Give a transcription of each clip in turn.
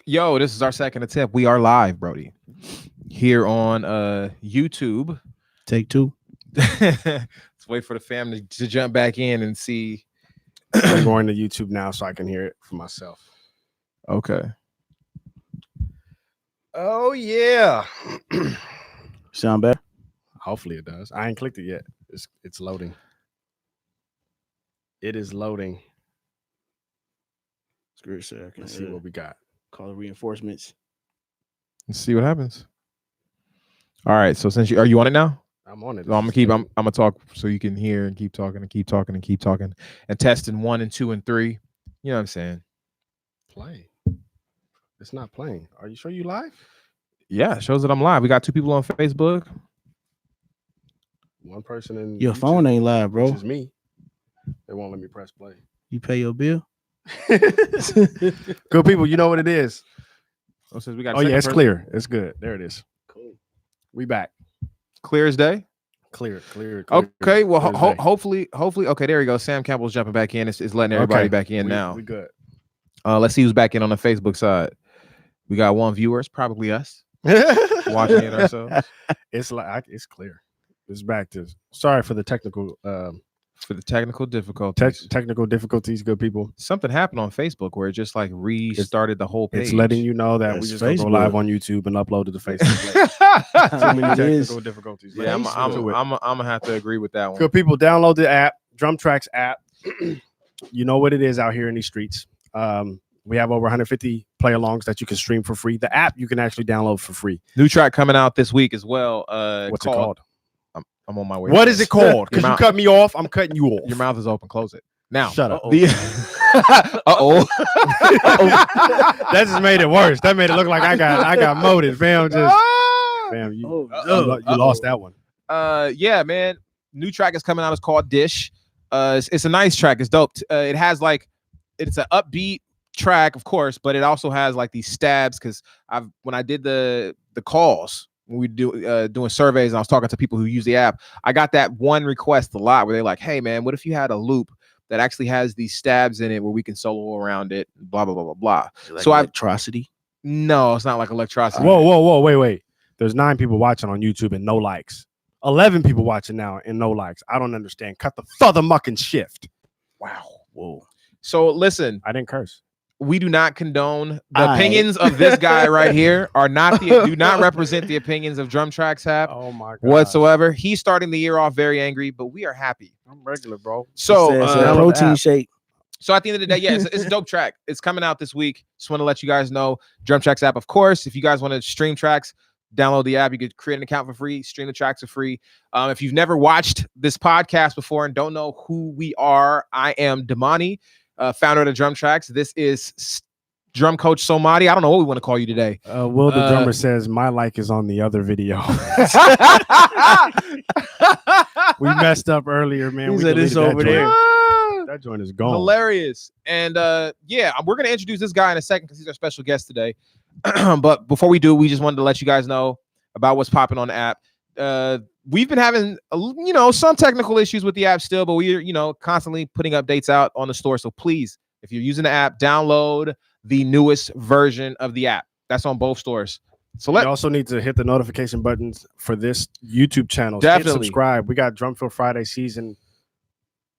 Yo, this is our second attempt. We are live, Brody, here on YouTube. Take two. Let's wait for the family to jump back in and see. I'm going to YouTube now so I can hear it for myself. Okay. Oh yeah. Sound better? Hopefully it does. I ain't clicked it yet. It's loading. It is loading. Screw it, sir. Let's see what we got. Call the reinforcements. Let's see what happens. All right. So since are you on it now? I'm on it. I'm gonna talk so you can hear and keep talking and keep talking and keep talking and testing 1 and 2 and 3. You know what I'm saying? Play. It's not playing. Are you sure you live? Yeah, it shows that I'm live. We got 2 people on Facebook. One person in Your YouTube, phone ain't live, bro. which is me. They won't let me press play. You pay your bill? Good people, you know what it is. Oh, since we got Oh yeah, it's clear. It's good. There it is. Cool. We back. Clear as day. Clear. Okay, well, clear as day. hopefully. Okay, there you go. Sam Campbell's jumping back in. It's letting everybody back in now. We good. Let's see who's back in on the Facebook side. We got 1 viewer. It's probably us watching it ourselves. It's clear. It's back to. Sorry for the technical. For the technical difficulties. Technical difficulties, good people. Something happened on Facebook where it just like restarted the whole page. It's letting you know that That's we just gonna go live on YouTube and upload to the Facebook. Too many Technical difficulties. Yeah, I'm gonna have to agree with that one. Good people, download the app, DrumTracks app. You know what it is out here in these streets. We have over 150 play-alongs that you can stream for free. The app you can actually download for free. New track coming out this week as well. What's it called? I'm on my way. What is it called? Because you cut me off, I'm cutting you off. Your mouth is open. Close it now. Shut up. Uh-oh. That just made it worse. That made it look like I got motive. Fam, you lost that one. Yeah, man. New track is coming out. It's called Dish. It's a nice track. It's dope. It has it's an upbeat track, of course, but it also has like these stabs because when I did the calls. When we doing surveys and I was talking to people who use the app, I got that one request a lot where they're like, hey man, what if you had a loop that actually has these stabs in it where we can solo around it, blah, blah, blah, blah, blah. Like so electricity? No, it's not like electricity. Whoa, wait. There's 9 people watching on YouTube and no likes. 11 people watching now and no likes. I don't understand. Cut the motherfucking shift. Wow. Whoa. So listen, I didn't curse. we do not condone the opinions of this guy right here do not represent the opinions of DrumTracks app my God. whatsoever. He's starting the year off very angry, but we are happy. I'm regular, bro. So It's a protein shake. So at the end of the day, yeah, it's a dope track. It's coming out this week. Just want to let you guys know. DrumTracks app, of course. If you guys want to stream tracks, download the app. You could create an account for free. Stream the tracks for free. If you've never watched this podcast before and don't know who we are, I am Damani, founder of the DrumTracks. This is Drum Coach Somadi. I don't know what we want to call you today. Will the drummer says my like is on the other video. We messed up earlier, man. He said it's over there. That joint is gone. Hilarious. And yeah, we're going to introduce this guy in a second because he's our special guest today. But before we do, we just wanted to let you guys know about what's popping on the app. We've been having, some technical issues with the app still, but we're, constantly putting updates out on the store. So please, if you're using the app, download the newest version of the app. That's on both stores. So you also need to hit the notification buttons for this YouTube channel. Definitely. Hit subscribe. We got Drumfield Friday season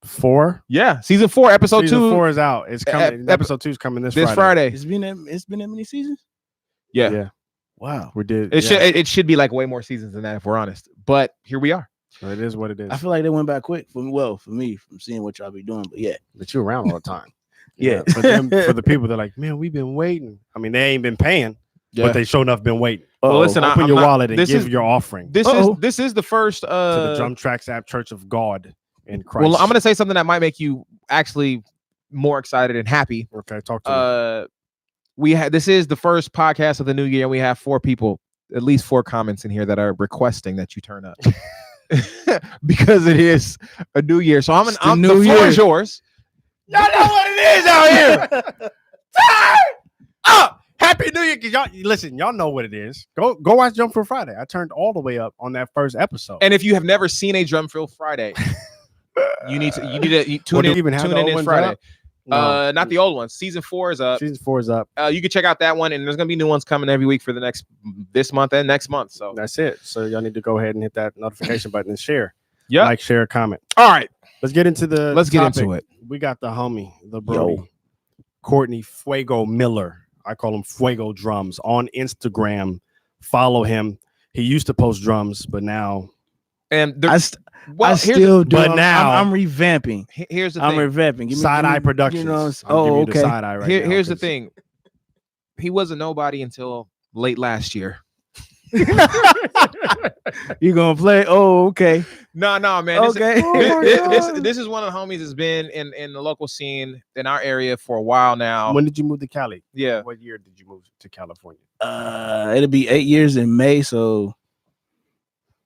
4. Yeah, season 4, episode 2. Season 4 is out. It's coming. Episode 2 is coming this Friday. It's been that many seasons? Yeah. Wow. We did. It should be like way more seasons than that if we're honest. But here we are. It is what it is. I feel like they went by quick for me from seeing what y'all be doing. But yeah. But you're around all the time. Yeah. For the people that are like, man, we've been waiting. I mean, they ain't been paying, but they sure enough been waiting. Well, listen, open your wallet and give your offering. This is the first to the DrumTracks app, Church of God in Christ. Well, I'm gonna say something that might make you actually more excited and happy. Okay, talk to me. This is the first podcast of the new year, and we have 4 people, at least 4 comments in here that are requesting that you turn up because it is a new year. So the floor is yours. Y'all know what it is out here. Turn up. Happy New Year. Y'all know what it is. Go watch Drumfield Friday. I turned all the way up on that first episode. And if you have never seen a Drumfield Friday, you need to tune in this Friday. No. Not the old one. Season 4 is up. Season 4 is up. You can check out that one, and there's gonna be new ones coming every week for this month and next month. So That's it. So y'all need to go ahead and hit that notification button and share. yeah. Like, share, comment. All right. Let's get into the Let's get topic. into it. We got the homie, the Brody, Courtney Fuego Miller. I call him Fuego Drums on Instagram. Follow him. He used to post drums, but now And I still do. but now- I'm revamping. here's the I'm thing. revamping. Side Eye Productions. You know, I'll give you okay. the side eye right now, Here's the 'cause- thing. He was a nobody until late last year. You gonna play? Oh, okay. No, man. Okay. This is one of the homies that's been in the local scene in our area for a while now. When did you move to Cali? Yeah. What year did you move to California? It'll be 8 years in May. So,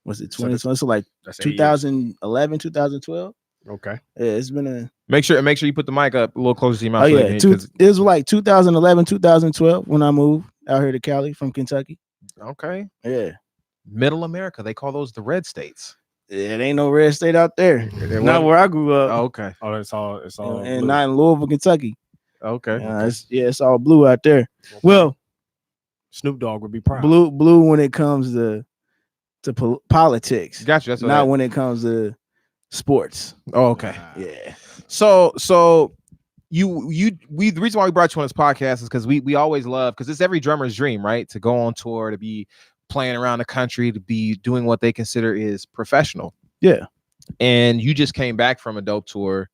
what's it? 20? So like That's 8 years. 2011, 2012. Okay. Yeah, it's been a. Make sure you put the mic up a little closer to your mouth. Oh so they yeah, can hear you, 'cause- it was like 2011, 2012 when I moved out here to Cali from Kentucky. okay. Yeah, Middle America. They call those the red states. it ain't no red state out there. There Not was- where I grew up, Okay. Oh, it's all and blue. not in Louisville, Kentucky. Okay. It's all blue out there. Well, Snoop Dogg would be proud. blue when it comes to politics, Gotcha. That's what not when it comes to sports. Oh, okay. Yeah, So the reason why we brought you on this podcast is because we always love, because it's every drummer's dream, right? To go on tour, to be playing around the country, to be doing what they consider is professional. Yeah. And you just came back from a dope tour.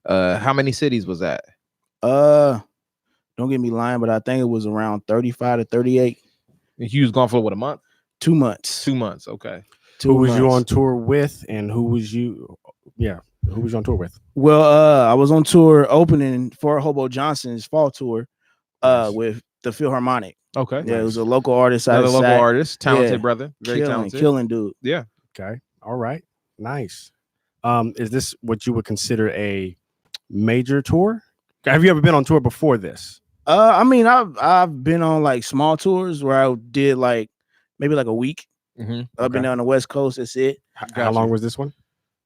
How many cities was that? don't get me lying, but I think it was around 35 to 38. You was gone for what, a month? 2 months. 2 months. Okay. Who was you on tour with, and who was you? Yeah, who was you on tour with? Well, I was on tour opening for Hobo Johnson's fall tour, Nice. with the Philharmonic. Okay. Yeah, it was a local artist. Another local artist, artist, talented Yeah. brother, very talented. killing dude. Yeah. Okay. All right. Nice. Is this what you would consider a major tour? Have you ever been on tour before this? I mean, I've been on like small tours where I did like maybe like a week Mm-hmm. up and Okay. down the West Coast. That's it. How Gotcha. long was this one?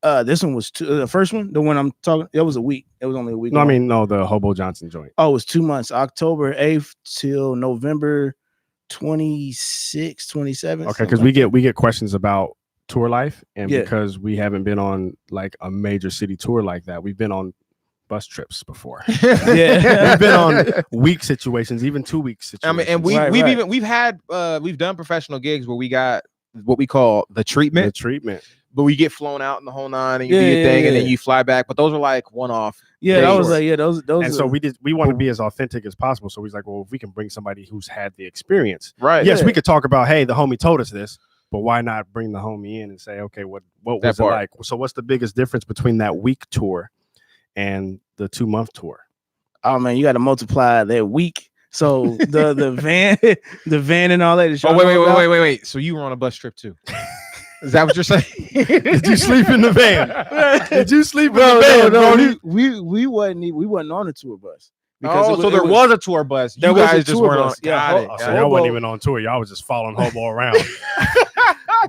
This one was the first one, the one I'm talking. It was a week. It was only a week. No, I long. mean, no, the Hobo Johnson joint. Oh, it was 2 months, October 8th till November 26, 27. Okay, because we get questions about tour life, and Yeah. because we haven't been on like a major city tour like that, we've been on bus trips before. Yeah. We've been on week situations, even 2 week situations. I mean, and we've done professional gigs where we got what we call the treatment, the treatment. but we get flown out in the whole nine and you do your thing and then you fly back. But those are like one-off. Yeah, that Days. was like those. And so we want to be as authentic as possible. So he's like, well, if we can bring somebody who's had the experience, Right. yes, Yeah. we could talk about, hey, the homie told us this, but why not bring the homie in and say, okay, what That was it part. like? So what's the biggest difference between that week tour and the 2 month tour? Oh man, you got to multiply that week. So the van and all that. is Oh, y'all know about? wait. So you were on a bus trip too. Is that what you're saying? Did you sleep in the van? Did you sleep in Bro, the van, no, Brody? we wasn't on the tour bus. Oh, so there was a tour bus. There You was a guys just tour weren't on. bus. Yeah, Got it. Oh, got so it. y'all wasn't Hobo. even on tour. Y'all was just following Hobo around,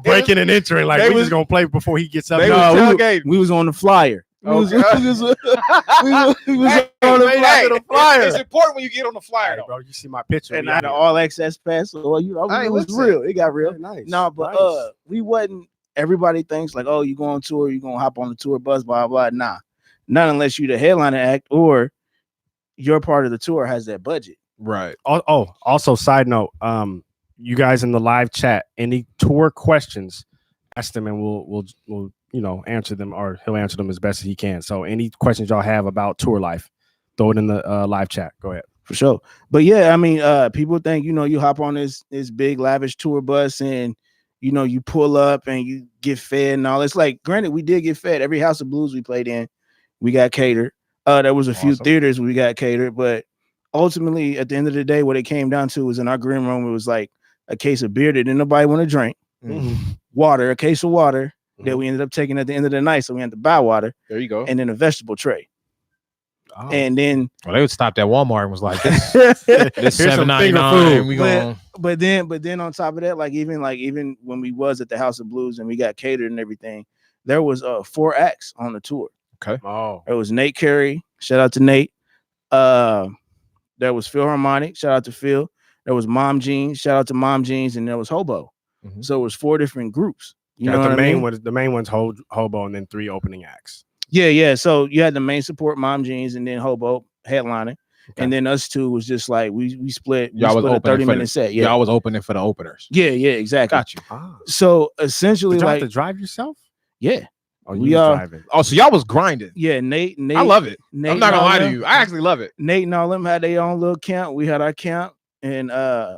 breaking and entering. Like They we was- just gonna play before he gets up. they No, was No, tailgating. we was on the flyer. We was Okay. we was on the Hey, flyer. hey, flyer. It's important when you get on the flyer. Hey, though. bro, you see my picture? And We I out had an here. all access pass. So Hey, it was listen. real. It got real. Very nice. No, but Nice. we wasn't. Everybody thinks like, oh, you go on tour, you gonna hop on the tour bus, blah blah. Nah, not unless you the headliner act or your part of the tour has that budget. Right. Also, side note, you guys in the live chat, any tour questions, ask them, and we'll answer them, or he'll answer them as best as he can. So, any questions y'all have about tour life, throw it in the live chat. Go ahead. For sure. But yeah, I mean, people think, you hop on this big lavish tour bus and you pull up and you get fed and all. It's like, granted, we did get fed. Every House of Blues we played in, we got catered. There was a few Awesome. theaters we got catered, but ultimately at the end of the day, what it came down to was in our green room, it was like a case of beer that didn't nobody want to drink, water, a case of water that we ended up taking at the end of the night. So we had to buy water There you go. and then a vegetable tray. Oh. And then Well, they would stop at Walmart and was like, this Here's some finger $7.99. food. We going But then on top of that, even when we was at the House of Blues and we got catered and everything, there was 4 acts on the tour. Oh, There was Nate Carey, shout out to Nate. There was Philharmonic, shout out to Phil. There was Mom Jeans, shout out to Mom Jeans, and there was Hobo. So it was 4 different groups. You know the what I mean? the main one's Hobo, and then 3 opening acts. Yeah. So you had the main support, Mom Jeans, and then Hobo headlining. Okay. And then us 2 was just like we split. Y'all was a 30-minute set. Yeah, y'all was opening for the openers. Yeah, exactly. Got you. So essentially, did you like have to drive yourself? Yeah. Oh, we are driving. Oh, so y'all was grinding. Yeah, Nate. I love it. Nate, I'm not gonna lie to you. I actually love it. Nate and all them had their own little camp. We had our camp, and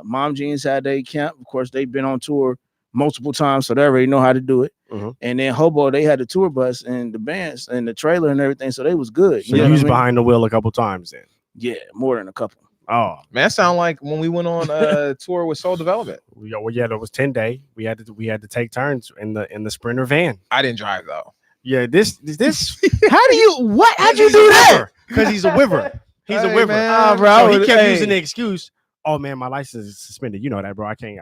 Mom Jeans had their camp. Of course, they've been on tour multiple times, so they already know how to do it. And then Hobo, they had the tour bus and the bands and the trailer and everything, so they was good. So you was behind the wheel a couple times then? Yeah, more than a couple. Oh man, that sound like when we went on a tour with Soul Development. Well, yeah, it was 10-day. We had to take turns in the Sprinter van. I didn't drive though. Yeah, this. How'd you do that? Because he's a wiver. He's a wiver. Bro, so he kept using the excuse. Oh man, my license is suspended. You know that, bro. I can't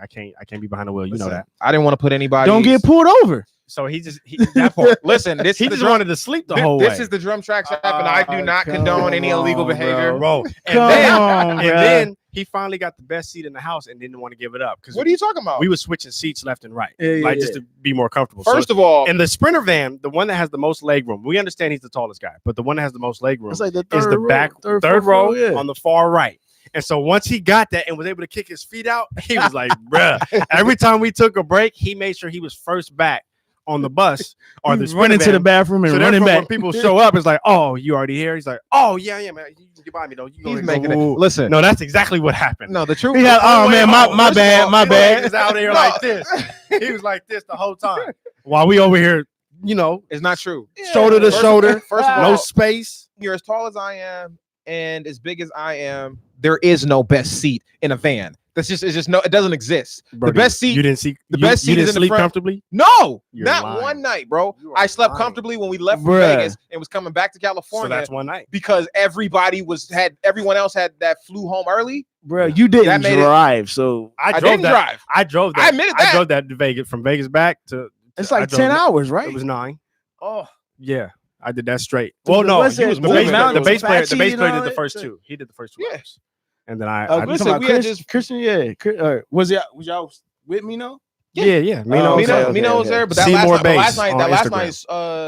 be behind the wheel. You know that. I didn't want to put anybody. Don't get pulled over. So he that part. Listen, he just wanted to sleep the whole way. This is the Drum Tracks app, and I do not condone any illegal behavior, bro. And then he finally got the best seat in the house and didn't want to give it up. What are you talking about? We were switching seats left and right, just to be more comfortable. First of all, in the Sprinter van, the one that has the most leg room, we understand he's the tallest guy, but the one that has the most leg room like is the back third row on the far right. And so once he got that and was able to kick his feet out, he was like, bruh. Every time we took a break, he made sure he was first back on the bus or the running to the bathroom and running back. When people show up, it's like, oh, you already here? He's like, oh, yeah, man. You can buy me, though. He's making it. Listen. No, that's exactly what happened. No, the truth. Oh, man, my bad. He was out there like this. He was like this the whole time. While we over here, it's not true. Shoulder to shoulder. First of all, no space. You're as tall as I am and as big as I am. There is no best seat in a van. It's just no. It doesn't exist. Bro, the best seat. You didn't see the best seat. You didn't is in sleep the front. Comfortably. No, You're not lying. one night, bro. I slept comfortably when we left for Vegas and was coming back to California. So that's one night because everyone else had that flew home early. Bro, you didn't drive, so I didn't drive. I drove that. I admitted that. I drove that to Vegas from Vegas back to. It's like 10 hours, right? It was 9. Oh, yeah. I did that straight. Well, no, the bass player did the first 2. He did the first 2 hours. And then I listen, we had just Christian. Yeah, was y'all with me? No. Yeah. Mino was there, but that last night,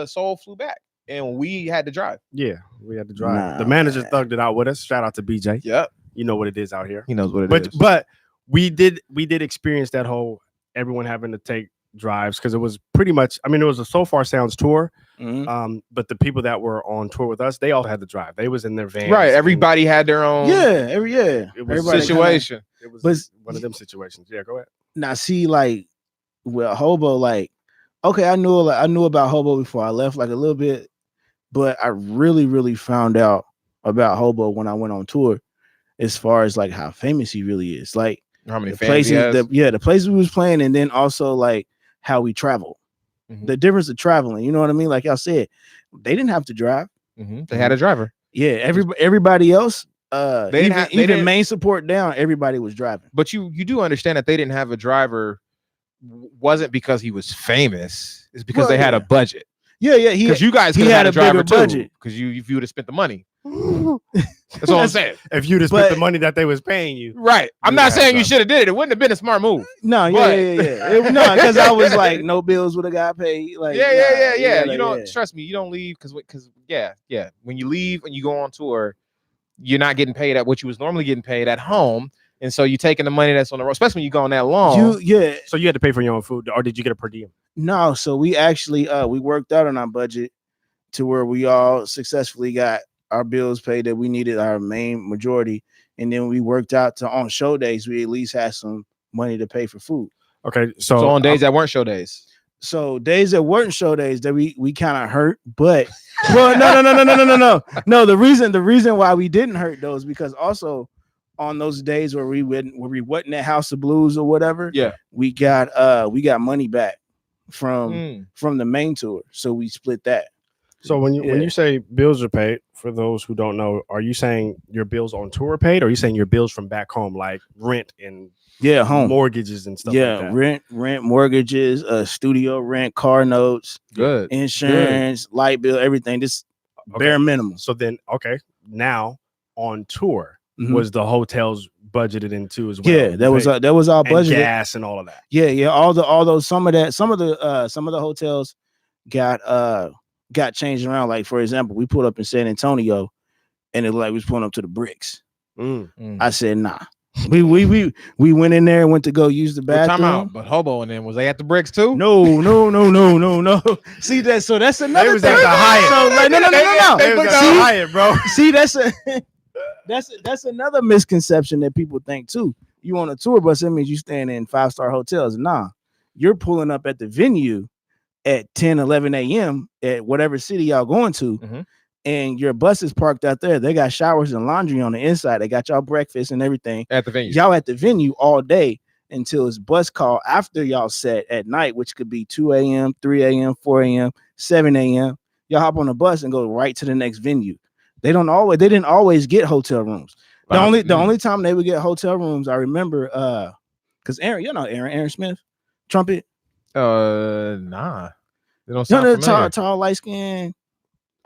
Soul flew back, and we had to drive. Yeah, we had to drive. The manager thugged it out with us. Shout out to BJ. Yep, you know what it is out here. He knows what it is. But we did experience that whole everyone having to take drives because it was pretty much. I mean, it was a So Far Sounds tour. But the people that were on tour with us, they all had to drive. They was in their van. Right. Everybody had their own. It was situation. It was one of them situations. Yeah, go ahead. Now, see, like, well, Hobo, like, okay, I knew about Hobo before I left, like a little bit, but I really found out about Hobo when I went on tour, as far as like how famous he really is, like how many places, the places we was playing, and then also like how we traveled. The difference of traveling, you know what I mean? Like y'all said, they didn't have to drive. They had a driver. Yeah, everybody else, even main support down, everybody was driving. But you do understand that they didn't have a driver wasn't because he was famous. It's because they had a budget. Yeah. Because you guys could have had a driver too. Because if you would have spent the money. That's all I'm saying. If you'd have spent the money that they was paying you, right? I'm not saying you should have did it. It wouldn't have been a smart move. No, yeah. No, because I was like, no bills would have got paid. Like, yeah. You don't trust me. You don't leave because when you leave and you go on tour, you're not getting paid at what you was normally getting paid at home, and so you're taking the money that's on the road, especially when you're going that long. So you had to pay for your own food, or did you get a per diem? No, so we actually we worked out on our budget to where we all successfully got our bills paid that we needed, our main majority, and then we worked out to on show days we at least had some money to pay for food. Okay, so on days that weren't show days. So days that weren't show days that we kind of hurt, but well, no. The reason why we didn't hurt those because also on those days where we wasn't at House of Blues or whatever, we got money back from the main tour, so we split that. So when you say bills are paid, for those who don't know, are you saying your bills on tour are paid, or are you saying your bills from back home, like rent and home mortgages and stuff? like that? rent, mortgages, studio rent, car notes, insurance, light bill, everything. Just bare minimum. So then, now on tour, Mhm. was the hotels budgeted into as well? Yeah, that was all and budgeted. gas and all of that. Yeah, all those some of the hotels got changed around. Like for example, we pulled up in San Antonio, and it looked like we was pulling up to the Bricks. I said nah. We went in there and went to go use the bathroom. Time out, but Hobo and them, was they at the Bricks too? No. See that? So that's another. They was thing. at the Hyatt. So like, no. They was at the Hyatt, bro. See, that's another misconception that people think too. You on a tour bus, that means you staying in 5-star hotels. Nah, you're pulling up at the venue at 10, 11 a.m. at whatever city y'all going to, and your bus is parked out there. They got showers and laundry on the inside. They got y'all breakfast and everything At the venue. Y'all at the venue all day until it's bus call after y'all set at night, which could be 2 a.m., 3 a.m., 4 a.m., 7 a.m. Y'all hop on the bus and go right to the next venue. They didn't always get hotel rooms. The only time they would get hotel rooms, I remember, because Aaron Smith, trumpet. Nah. They don't sound familiar. Tall, light skin.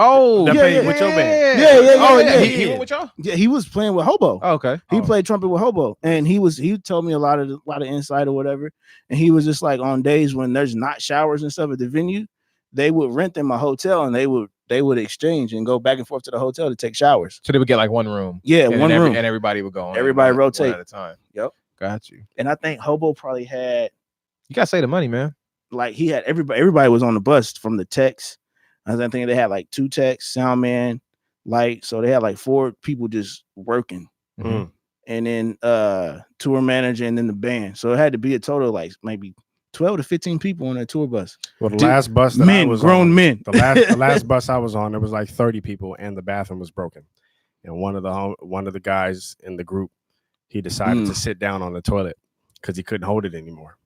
Oh, That played with your band. Yeah. He went with y'all? Yeah, he was playing with Hobo. Oh, okay. He played trumpet with Hobo, and he told me a lot of insight or whatever. And he was just like, on days when there's not showers and stuff at the venue, they would rent them a hotel, and they would exchange and go back and forth to the hotel to take showers. So they would get like one room. Yeah, and one room, and everybody would go on. Everybody rotate one at a time. Yep. Got you. And I think Hobo probably had, You gotta say the money, man. like, he had everybody was on the bus from the techs. I think they had like 2 techs, sound man, light. So they had like 4 people just working. Mhm. And then tour manager and then the band. So it had to be a total of like maybe 12 to 15 people on that tour bus. Well, the last bus that I was grown on, men. the last bus I was on, there was like 30 people, and the bathroom was broken. And one of the guys in the group, he decided to sit down on the toilet because he couldn't hold it anymore.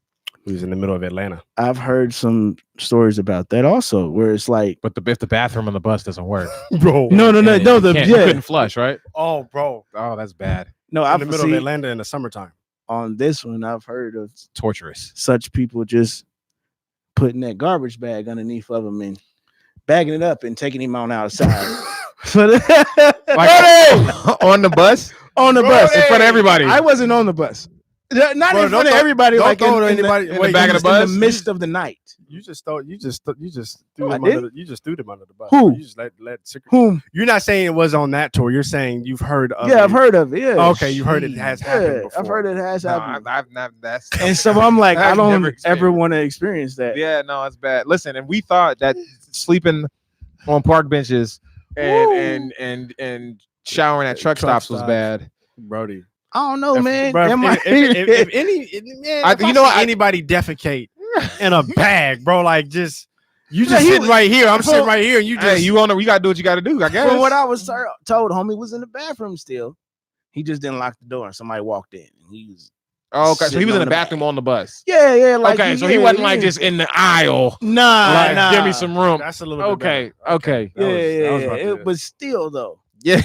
He was in the middle of Atlanta. I've heard some stories about that also, where it's like, But if the bathroom on the bus doesn't work, Bro. no, you couldn't flush, right? Oh, bro. Oh, that's bad. No, In I've the middle of Atlanta in the summertime. on this one, I've heard of Torturous. such people just putting that garbage bag underneath of him and bagging it up and taking him on outside. Like on the bus? On the bus In front of everybody. I wasn't on the bus. Not in front of everybody. Don't Like throw it in anybody. the Wait, back of the bus, bus? in the midst of the night. You just threw Oh, I them did? under you just threw them under the bus. Who? You just let Whom? You're not saying it was on that tour. You're saying you've heard of Yeah, it. I've heard of it. Yeah. Okay, you've heard it has happened before. I've heard it has No, happened. I've not. That's And so I'm like, I I've don't never ever experienced want to experience that. Yeah, no, it's bad. Listen, and we thought that sleeping on park benches and showering at truck stops was bad. Brody. I don't know, man. Bro, if anybody defecate in a bag, bro, like just you just sitting right here. I'm sitting right here, and you just You gotta do what you gotta do. I guess. From what I was told, homie was in the bathroom still. He just didn't lock the door, and somebody walked in. And he was okay, so he sitting was in on the bathroom on the bus. Yeah. Like, Okay, so he wasn't like just in the aisle. Nah. Give me some room. That's a little bit Okay. Yeah. But still, though. Yeah.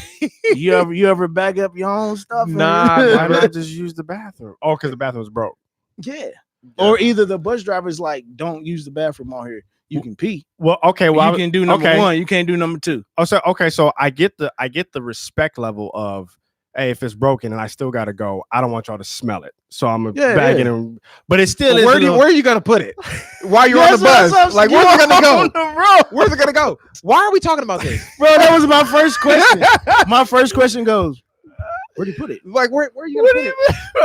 you ever bag up your own stuff? Nah, why not just use the bathroom? Oh, because the bathroom was broke. Yeah. Or either the bus driver's like, don't use the bathroom out here. You can pee. Well, okay. Well, you can do number 1. You can't do number 2. Oh, so okay. So I get the respect level of, hey, if it's broken and I still gotta go, I don't want y'all to smell it. So I'm bagging it. But it still is. Where are you gonna put it? While you're on the bus? Like, where's it gonna go? Where's it gonna go? Why are we talking about this? Bro, that was my first question. My first question goes, where'd you put it? Like, where are you gonna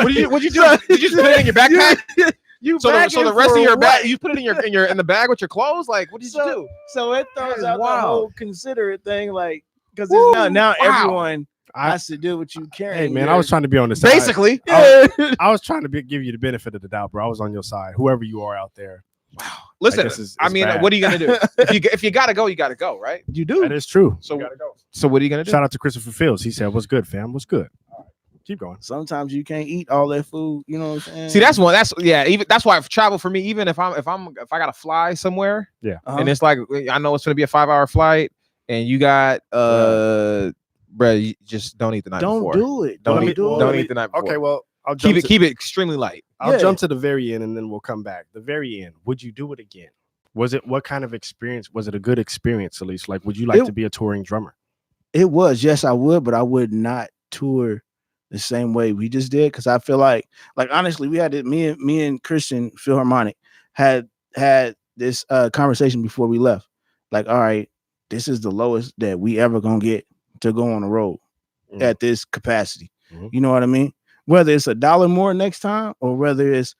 put it? What'd you do? Did you just put it in your backpack? So the rest of your bag, you put it in the bag with your clothes? Like, what did you do? So it throws out the whole considerate thing, like, because now everyone has to do what you carry. Hey man, I was trying to be on the side. Basically, I was trying to give you the benefit of the doubt, bro. I was on your side, whoever you are out there. Wow. Listen, I mean, what are you gonna do? if you gotta go, you gotta go, right? You do. That is true. So you gotta go. So what are you gonna do? Shout out to Christopher Fields. He said, "What's good, fam? What's good?" All right, keep going. Sometimes you can't eat all that food. You know what I'm saying? See, that's why travel for me. Even if I gotta fly somewhere, and it's like I know it's gonna be a 5-hour flight, and you got bro, you just don't eat the night before. Do it. Don't eat the night before. Okay, well, I'll keep it extremely light. I'll jump to the very end and then we'll come back. The very end. Would you do it again? What kind of experience? Was it a good experience, at least? Like, would you like to be a touring drummer? It was, yes, I would, but I would not tour the same way we just did, because I feel like honestly, we had it. Me and Christian Philharmonic had this conversation before we left. Like, all right, this is the lowest that we ever gonna get to go on the road at this capacity. You know what I mean? Whether it's $1 more next time or whether it's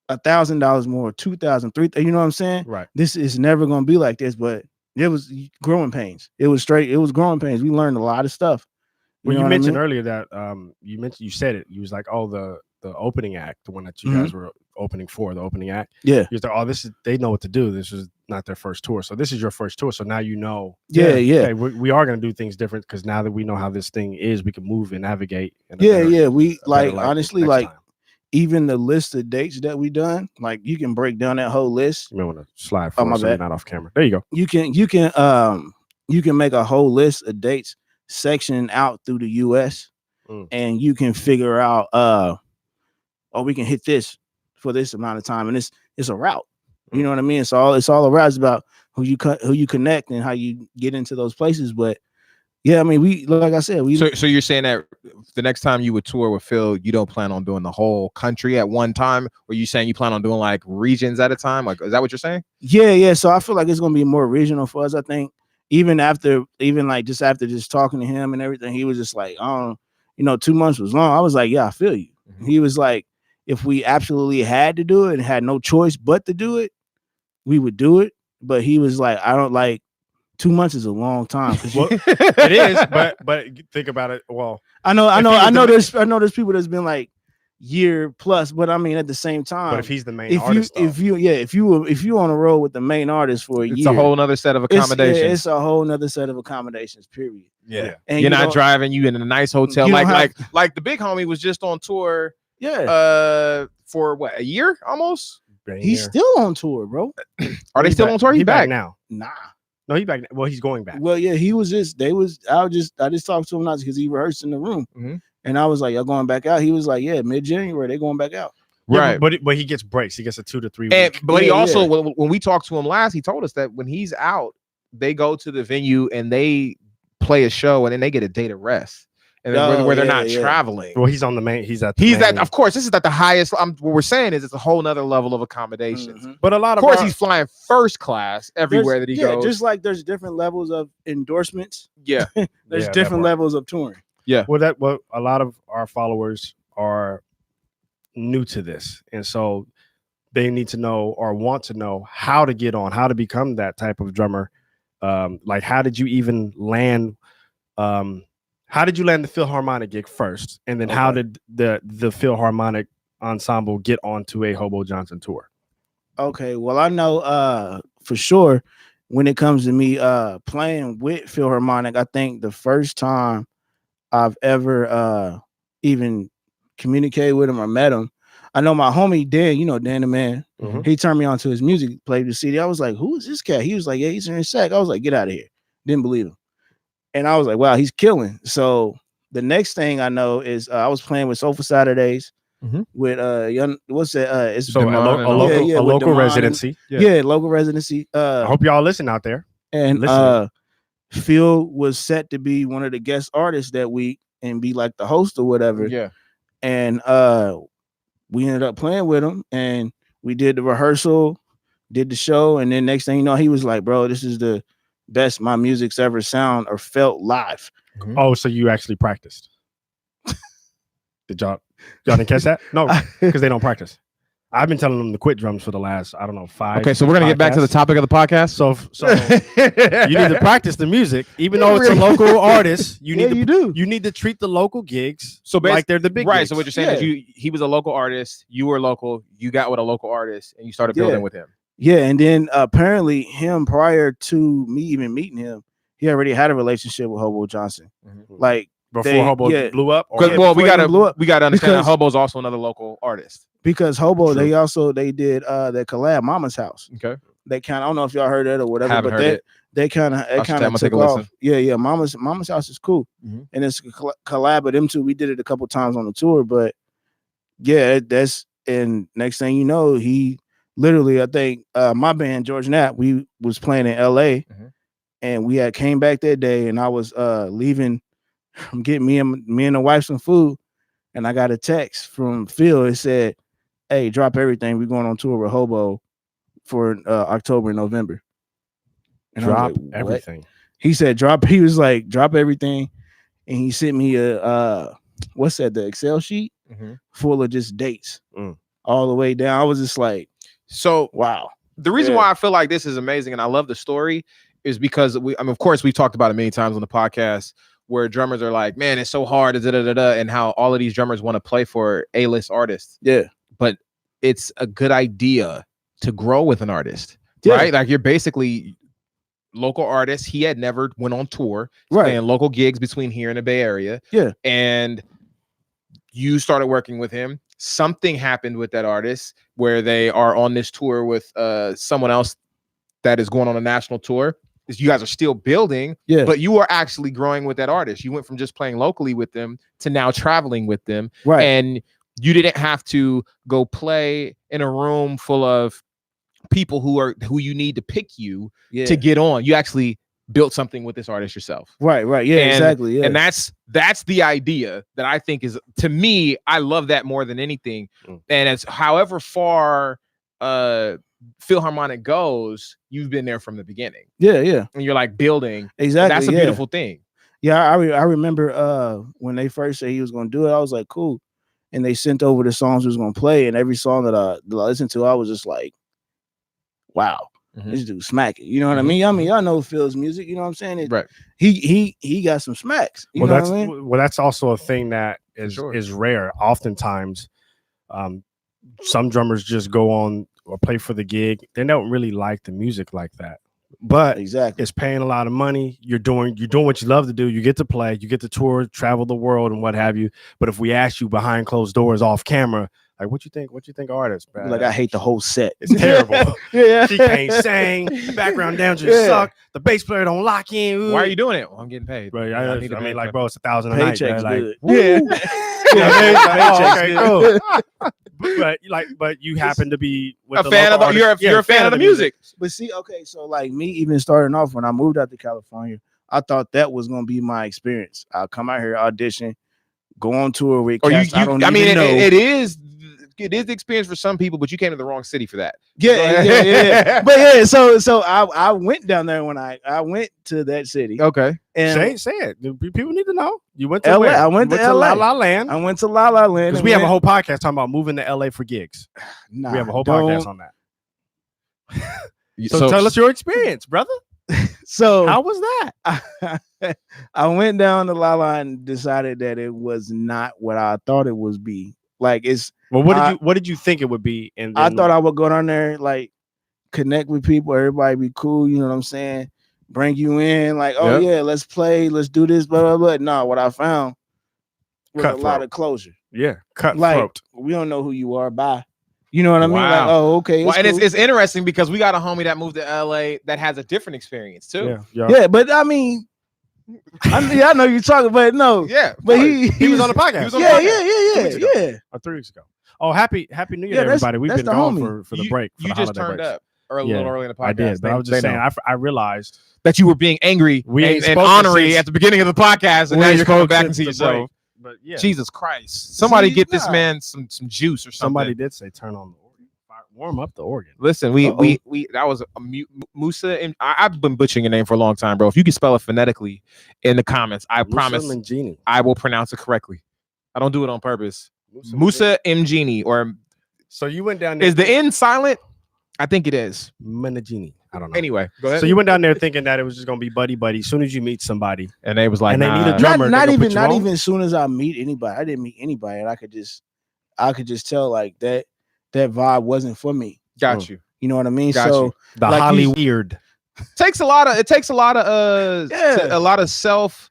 $1,000 more, 2,000, 3,000, you know what I'm saying? Right. This is never gonna be like this, but it was growing pains. It was growing pains. We learned a lot of stuff. Well, you mentioned earlier that you said it. You was like, oh, the opening act, the one that you guys were opening for, the opening act. Yeah. You was like, oh, they know what to do. This is not their first tour, so this is your first tour. So now you know. Yeah. Okay, we are going to do things different because now that we know how this thing is, we can move and navigate. We honestly like time. Even the list of dates that we done, like you can break down that whole list. You may want to slide for so you're not off camera. There you go. You can make a whole list of dates section out through the US and you can figure out we can hit this for this amount of time, and it's a route. You know what I mean? It's all a route. It's about who you connect and how you get into those places. But yeah, I mean, we, like I said, so you're saying that the next time you would tour with Phil, you don't plan on doing the whole country at one time, or you saying you plan on doing like regions at a time? Like, is that what you're saying? Yeah. So I feel like it's gonna be more regional for us. I think even after just talking to him and everything, he was just like, 2 months was long. I was like, yeah, I feel you. He was like, if we absolutely had to do it and had no choice but to do it, we would do it. But he was like, I don't like 2 months is a long time. Well, it is, but think about it. Well, I know there's people that's been like year plus, but I mean at the same time. But if he's the main artist, if you on a road with the main artist for a year, it's a whole nother set of accommodations. It's a whole nother set of accommodations. Period. Yeah, and you're not driving. You in a nice hotel. Like the big homie was just on tour. Yeah. For what, a year almost? He's still on tour, bro. Are they still on tour? He's back now. Nah. No, he's back. Well, he's going back. Well, yeah, he was just. I just talked to him not because he rehearsed in the room, and I was like, "Y'all going back out?" He was like, "Yeah, mid-January they going back out." Right, but he gets breaks. He gets a 2 to 3 week. But he also, when we talked to him last, he told us that when he's out, they go to the venue and they play a show, and then they get a day to rest. And where they're not traveling. Well, he's on the main. Of course, this is at the highest. What we're saying is it's a whole nother level of accommodations. But of course, he's flying first class everywhere that he goes. Just like there's different levels of endorsements. Yeah, there's different levels of touring. Yeah. Well, a lot of our followers are new to this, and so they need to know or want to know how to get on, how to become that type of drummer. Like, how did you even land? How did you land the Philharmonic gig first? And then how did the Philharmonic ensemble get onto a Hobo Johnson tour? Okay, well, I know for sure when it comes to me playing with Philharmonic, I think the first time I've ever even communicated with him or met him, I know my homie Dan, Dan the man, he turned me on to his music, played the CD. I was like, who is this cat? He was like, yeah, he's in sack. I was like, get out of here. Didn't believe him. And I was like, wow, he's killing. So the next thing I know is I was playing with Soulful Saturdays with young, what's it? It's a local residency. Local residency. I hope y'all listen out there. And Phil was set to be one of the guest artists that week and be like the host or whatever. Yeah. And we ended up playing with him and we did the rehearsal, did the show, and then next thing you know, he was like, bro, this is the best my music's ever sound or felt live. Oh, so you actually practiced? Did y'all didn't catch that? No, because they don't practice. I've been telling them to quit drums for the last, 5. Okay, so we're gonna get back to the topic of the podcast. So you need to practice the music, even though it's a local artist. You need to treat the local gigs like they're the big gigs. So what you're saying is he was a local artist, you were local, you got with a local artist, and you started building with him. Yeah, and then apparently him, prior to me even meeting him, he already had a relationship with Hobo Johnson. Like before Hobo blew up. We gotta understand that Hobo's also another local artist. Because Hobo, they did their collab Mama's House. Okay. They kind of, I don't know if y'all heard that or whatever, Haven't but heard they kind of took off. Yeah, Mama's House is cool. And it's a collab with them too. We did it a couple times on the tour, but yeah, and next thing you know, he literally, I think my band George Knapp, we was playing in LA and we had came back that day, and I was leaving. I'm getting me and the wife some food, and I got a text from Phil. It said, "Hey, drop everything. We're going on tour with Hobo for October and November." And Drop I was like, everything. He said, "Drop." He was like, "Drop everything," and he sent me a what's that? The Excel sheet full of just dates all the way down. I was just like, so wow. The reason why I feel like this is amazing and I love the story is because of course, we've talked about it many times on the podcast where drummers are like, man, it's so hard, and how all of these drummers want to play for A-list artists. Yeah. But it's a good idea to grow with an artist, right? Like you're basically local artists. He had never went on tour, playing local gigs between here and the Bay Area. Yeah. And you started working with him. Something happened with that artist where they are on this tour with someone else that is going on a national tour. You guys are still building, but you are actually growing with that artist. You went from just playing locally with them to now traveling with them. Right. And you didn't have to go play in a room full of people who you need to pick you to get on. You actually built something with this artist yourself. Right. Yeah, exactly. Yeah. And that's the idea that I think is, to me, I love that more than anything. And it's however far Philharmonic goes, you've been there from the beginning. Yeah. And you're like building. Exactly. That's a beautiful thing. Yeah, I remember when they first said he was going to do it, I was like, cool. And they sent over the songs he was going to play, and every song that I listened to, I was just like, wow, this dude smack it. You know what I mean? I know Phil's music. You know what I'm saying? Right. He got some smacks. You know what I mean? Well, that's also a thing that is rare. Oftentimes, some drummers just go on or play for the gig. They don't really like the music like that. But it's paying a lot of money. You're doing what you love to do. You get to play, you get to tour, travel the world, and what have you. But if we ask you behind closed doors, off camera, like, what you think artists? Bro? Like, I hate the whole set. It's terrible. She can't sing. The background dancers suck. The bass player don't lock in. Why are you doing it? Well, I'm getting paid. Right. I mean, like, bro, it's $1,000 a night. Paycheck's like, good. But you happen to be with a fan of you're a fan of the music. But see, okay, so like me even starting off when I moved out to California, I thought that was gonna be my experience. I'll come out here, audition, go on tour with cats it is the experience for some people, but you came to the wrong city for that. Yeah. But yeah, so I went down there when I went to that city. Okay. And say it. People need to know. You went to LA. I went to LA. La La Land. I went to La La Land. Because we have a whole podcast talking about moving to LA for gigs. Nah, we have a whole podcast on that. So tell us your experience, brother. So how was that? I went down to La La and decided that it was not what I thought it would be. Like it's what did you think it would be? And I thought I would go down there, like connect with people, everybody be cool, you know what I'm saying? Bring you in, like, oh yeah, let's play, let's do this, blah blah blah. No, what I found was a lot of closure. Yeah, cutthroat. Like we don't know who you are, bye. You know what I mean? Like, oh, okay. Well, and cool. it's interesting because we got a homie that moved to LA that has a different experience too. Yeah, but I mean, I know you're talking, but no. Yeah, but he was on the podcast. Yeah. 3 weeks ago. Oh, happy New Year, everybody. We've been gone for the break. For you the just turned up a little early in the podcast. I did, but I was just saying, I realized that you were being angry and honorary at the beginning of the podcast, and now you're coming back into yourself. But yeah, Jesus Christ! Somebody get this man some juice or something. Somebody did say turn on the organ, warm up the organ. Listen, we that was a Musa, and I've been butchering your name for a long time, bro. If you can spell it phonetically in the comments, I promise I will pronounce it correctly. I don't do it on purpose. Musa Mgini, or so you went down there. Is the N silent? I think it is. Menagini. I don't know. Anyway, go ahead. So you went down there thinking that it was just gonna be buddy. As soon as you meet somebody, and they was like, and they need a drummer. Not even as soon as I meet anybody. I didn't meet anybody, and I could just tell like that vibe wasn't for me. Got you. You know what I mean? The like Hollyweird takes a lot of self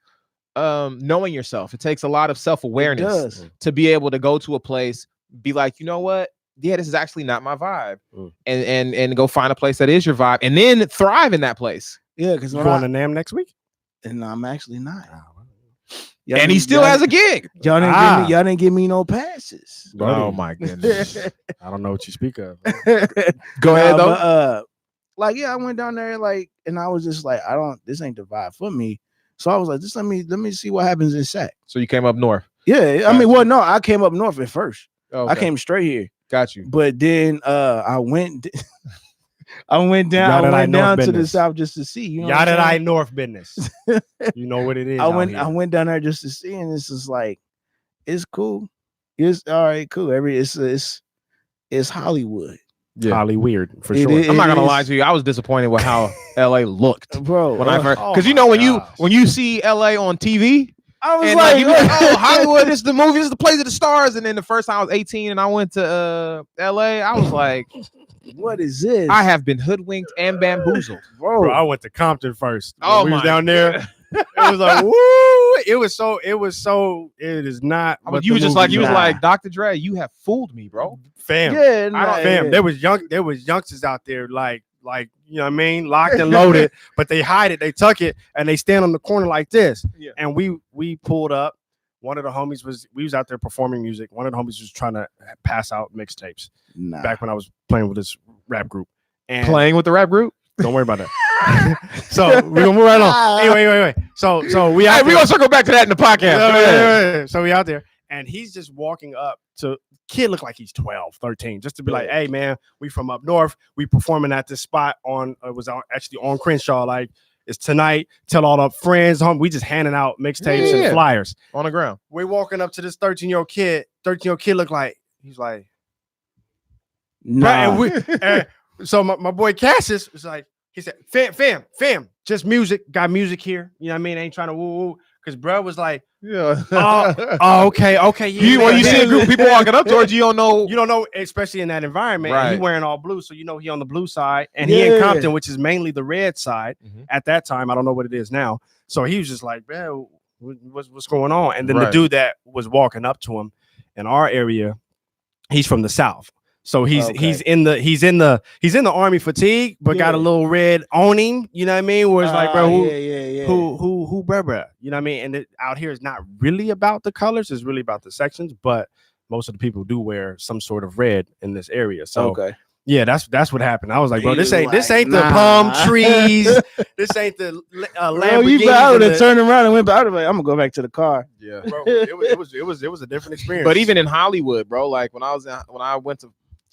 knowing yourself. It takes a lot of self-awareness to be able to go to a place, be like, you know what? Yeah, this is actually not my vibe, and go find a place that is your vibe, and then thrive in that place. Yeah, because you're going to NAMM next week, and I'm actually not. And he still has a gig. Y'all didn't give me no passes. Oh my goodness! I don't know what you speak of. Go ahead though. like, yeah, I went down there like, and I was just like, this ain't the vibe for me. So I was like, just let me see what happens in Sac. So you came up north. Yeah, I mean, well, no, I came up north at first. Okay. I came straight here. Got you. But then I went down to the south just to see. You know Yada I North business. You know what it is. I went down there just to see, and it's just like, it's cool. It's all right, cool. It's Hollywood. Yeah. Hollywood for sure. I'm not gonna lie to you. I was disappointed with how LA looked, bro. When I first, because you know when you see LA on TV, I was and like, oh, Hollywood is the movie, is the place of the stars. And then the first time I was 18 and I went to LA, I was like, what is this? I have been hoodwinked and bamboozled, bro. I went to Compton first. Oh, we was my down there. It was like, woo! It is not. You was like, Dr. Dre, you have fooled me, bro. Fam, yeah, fam. There was youngsters out there like you know what I mean, locked and loaded, but they hide it, they tuck it, and they stand on the corner like this. Yeah. And we pulled up. One of the homies was out there performing music. One of the homies was trying to pass out mixtapes. Back when I was playing with this rap group. And playing with the rap group? Don't worry about that. So we're gonna move right on. Anyway. So we out there. We're gonna circle back to that in the podcast. So we out there, and he's just walking up to kid look like he's 12, 13, just to be like, hey man, we from up north. We performing at this spot on actually on Crenshaw. Like, it's tonight. Tell all the friends home. We just handing out mixtapes and flyers on the ground. We're walking up to this 13-year-old kid. 13-year-old kid look like he's like, nah. And so my boy Cassius was like, he said, fam, just music. Got music here. You know what I mean? Ain't trying to woo. Because bro was like, okay. When you see a group of people walking up towards you, you don't know, especially in that environment. Right. He wearing all blue, so you know he on the blue side, and he in Compton, which is mainly the red side at that time. I don't know what it is now. So he was just like, man, what's going on? And then the dude that was walking up to him in our area, he's from the South. So he's in the army fatigue, but got a little red on him. You know what I mean? Where it's like, bro, who, bruh. You know what I mean? And out here is not really about the colors; it's really about the sections. But most of the people do wear some sort of red in this area. So yeah, that's what happened. I was like, bro, this ain't the palm trees. This ain't the Lamborghini. I would have turned around and went back. I'm gonna go back to the car. Yeah, bro, it was a different experience. But even in Hollywood, bro, like when I went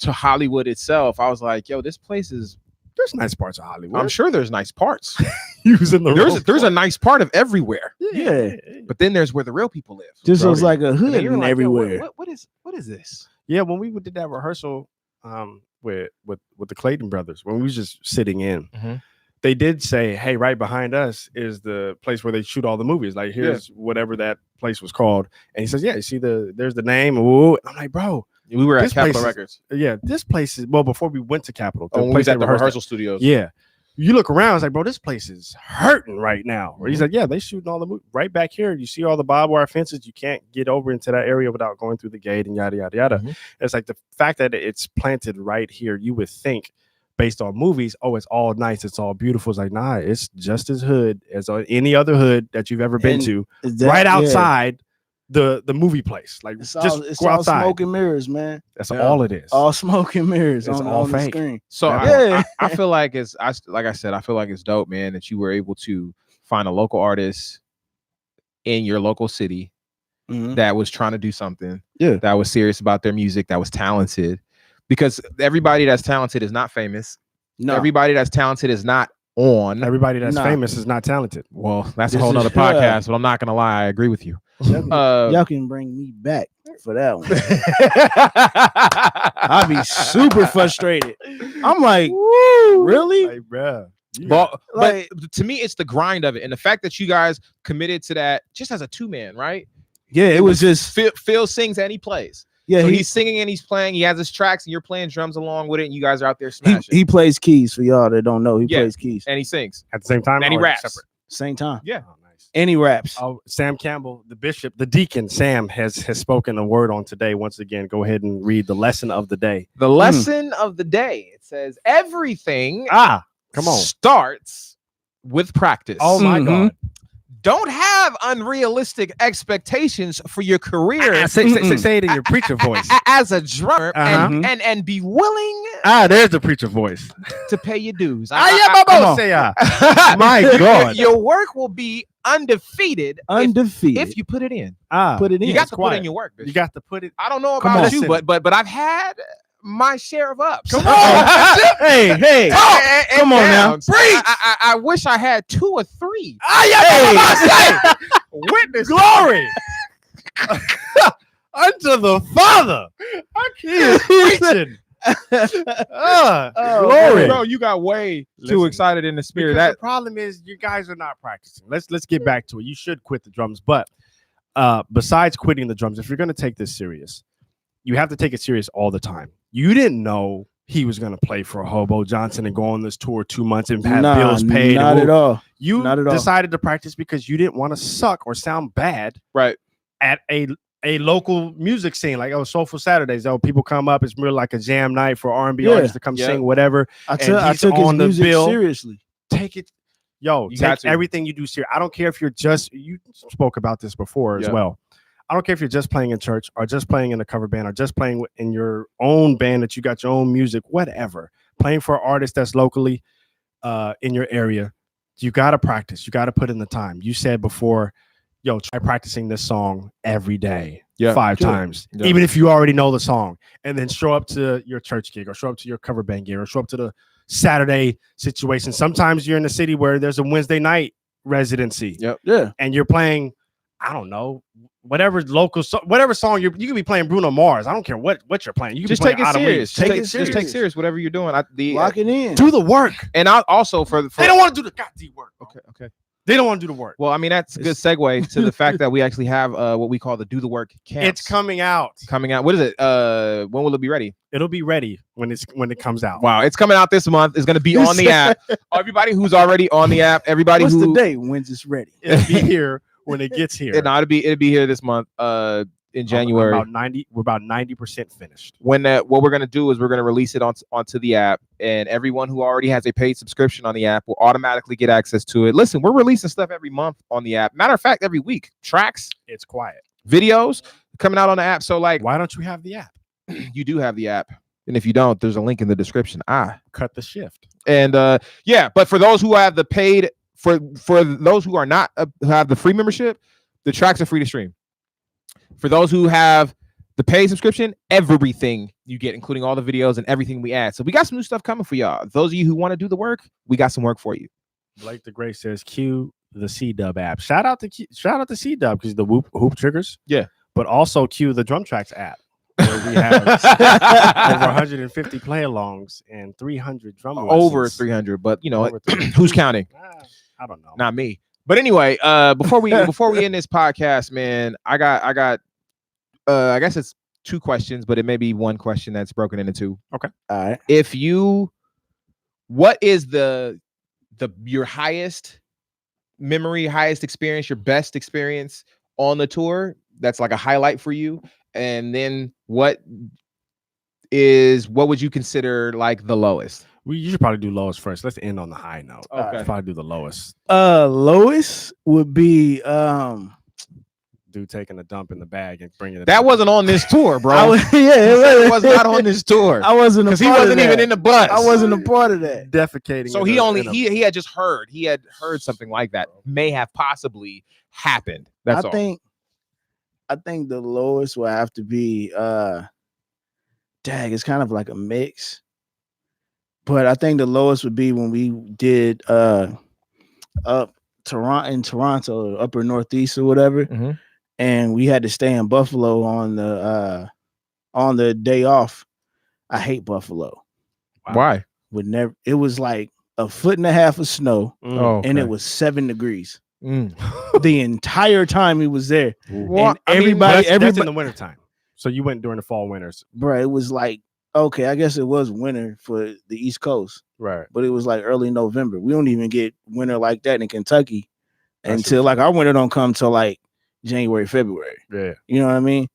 to Hollywood itself, I was like, yo, this place is. There's nice parts of Hollywood. I'm sure there's nice parts. There's a nice part of everywhere. Yeah. But then there's where the real people live. Just looks like a hood like, everywhere. What is this? Yeah, when we did that rehearsal with the Clayton brothers, when we was just sitting in, they did say, hey, right behind us is the place where they shoot all the movies. Like, here's whatever that place was called. And he says, yeah, you see there's the name. Ooh. I'm like, bro. We were at Capitol Records. Yeah, this place is before we went to Capitol. We was at the rehearsal studios. Yeah. You look around, it's like, bro, this place is hurting right now. Or he's like, yeah, they shooting all the movies right back here. You see all the barbed wire fences. You can't get over into that area without going through the gate and yada, yada, yada. It's like the fact that it's planted right here, you would think based on movies, oh, it's all nice, it's all beautiful. It's like, nah, it's just as hood as any other hood that you've ever been to. Right outside the movie place. Like, it's just all, go outside. Smoke and mirrors, man. That's all it is. All smoke and mirrors. It's on all the fake. Screen. So I feel like like I said, I feel like it's dope, man, that you were able to find a local artist in your local city that was trying to do something. That was serious about their music, that was talented. Because everybody that's talented is not famous. No. Everybody that's talented is not on. Everybody that's famous is not talented. Well, that's a whole nother podcast, but I'm not gonna lie, I agree with you. Y'all can bring me back for that one. I'll be super frustrated. I'm like, woo, really? Like, bruh. But to me, it's the grind of it, and the fact that you guys committed to that just as a 2-man, right? Yeah, it was just Phil sings and he plays. Yeah, so he's singing and he's playing. He has his tracks, and you're playing drums along with it, and you guys are out there smashing. He plays keys for y'all that don't know. He plays keys and he sings at the same time, and he raps separate? Same time. Yeah. And he raps. Oh, Sam Campbell, the bishop, the deacon, Sam has spoken a word on today. Once again, go ahead and read the lesson of the day. The lesson of the day. It says everything come on starts with practice. Oh my God. don't have unrealistic expectations for your career. Say it in your preacher voice. As a drummer, and be willing there's the preacher voice to pay your dues. My God, your work will be undefeated if you put it in. Put it in. You got to put in your work, bitch. You got to put it. I don't know about you, but I've had my share of ups. Come on. hey, come on now. I wish I had 2 or 3. Witness glory unto the Father. He is preaching. Glory, bro. You got way too excited in the spirit. The problem is you guys are not practicing. Let's get back to it. You should quit the drums, but besides quitting the drums, if you're going to take this serious, you have to take it serious all the time. You didn't know he was going to play for Hobo Johnson and go on this tour 2 months and have bills paid. Not at all. You decided to practice because you didn't want to suck or sound bad, right? At a local music scene, like Soulful Saturdays. People come up. It's really like a jam night for R&B artists to come sing whatever. I took his music seriously. Take it, take everything you do serious. I don't care if you spoke about this before as well. I don't care if you're just playing in church or just playing in a cover band or just playing in your own band that you got your own music, whatever. Playing for an artist that's locally in your area, you got to practice. You got to put in the time. You said before, try practicing this song every day, 5 times, even if you already know the song, and then show up to your church gig or show up to your cover band gig or show up to the Saturday situation. Sometimes you're in a city where there's a Wednesday night residency. And you're playing, I don't know, whatever song you could be playing Bruno Mars. I don't care what you're playing. You can just take it serious. Just take serious whatever you're doing. Lock it in. Do the work. And I also for they don't want to do the goddamn work. Okay. They don't want to do the work. Well, I mean, that's a good segue to the fact that we actually have what we call the Do the Work camps. It's coming out. What is it? When will it be ready? It'll be ready when it comes out. Wow, it's coming out this month. It's going to be on the app. Everybody who's already on the app, What's the date? When's it's ready? It'll be here when it gets here. It'll be here this month. In January. We're about 90% finished. What we're gonna do is we're gonna release it onto the app, and everyone who already has a paid subscription on the app will automatically get access to it. Listen, we're releasing stuff every month on the app. Matter of fact, every week. Tracks. It's quiet. Videos coming out on the app. So like, why don't you have the app? You do have the app, and if you don't, there's a link in the description. Cut the shift. And but for those who have the paid, for those who are not who have the free membership, the tracks are free to stream. For those who have the paid subscription, everything you get, including all the videos and everything we add. So we got some new stuff coming for y'all. Those of you who want to do the work, we got some work for you. Blake the Great says, cue the C-Dub app. Shout out to C-Dub because the hoop triggers. Yeah. But also cue the Drum Tracks app, where we have over 150 play-alongs and 300 drum lessons. Over 300, but who's counting? I don't know. Not me. But anyway, before we end this podcast, man, I got I guess it's 2 questions, but it may be 1 question that's broken into 2. Okay. All right. What is your highest memory, highest experience, your best experience on the tour? That's like a highlight for you. And then what would you consider like the lowest? You should probably do lowest first. Let's end on the high note. Okay. Let's probably do the lowest. Lowest would be dude taking a dump in the bag and bringing it. That wasn't on this tour, bro. It was not on this tour. I wasn't because he wasn't even in the bus. I wasn't a part of that. Defecating. So he had just heard. He had heard something like that may have possibly happened. That's all. I think the lowest will have to be it's kind of like a mix. But I think the lowest would be when we did up Toronto, upper Northeast or whatever. Mm-hmm. And we had to stay in Buffalo on the day off. I hate Buffalo. Wow. Why? It was like 1.5 feet of snow, and it was 7 degrees. The entire time we was there. Well, and everybody that's in the wintertime. So you went during the fall winters. Bro, it was like, okay, I guess it was winter for the East Coast. Right. But it was like early November. We don't even get winter like that in Kentucky until like our winter don't come till like January, February. Yeah. You know what I mean?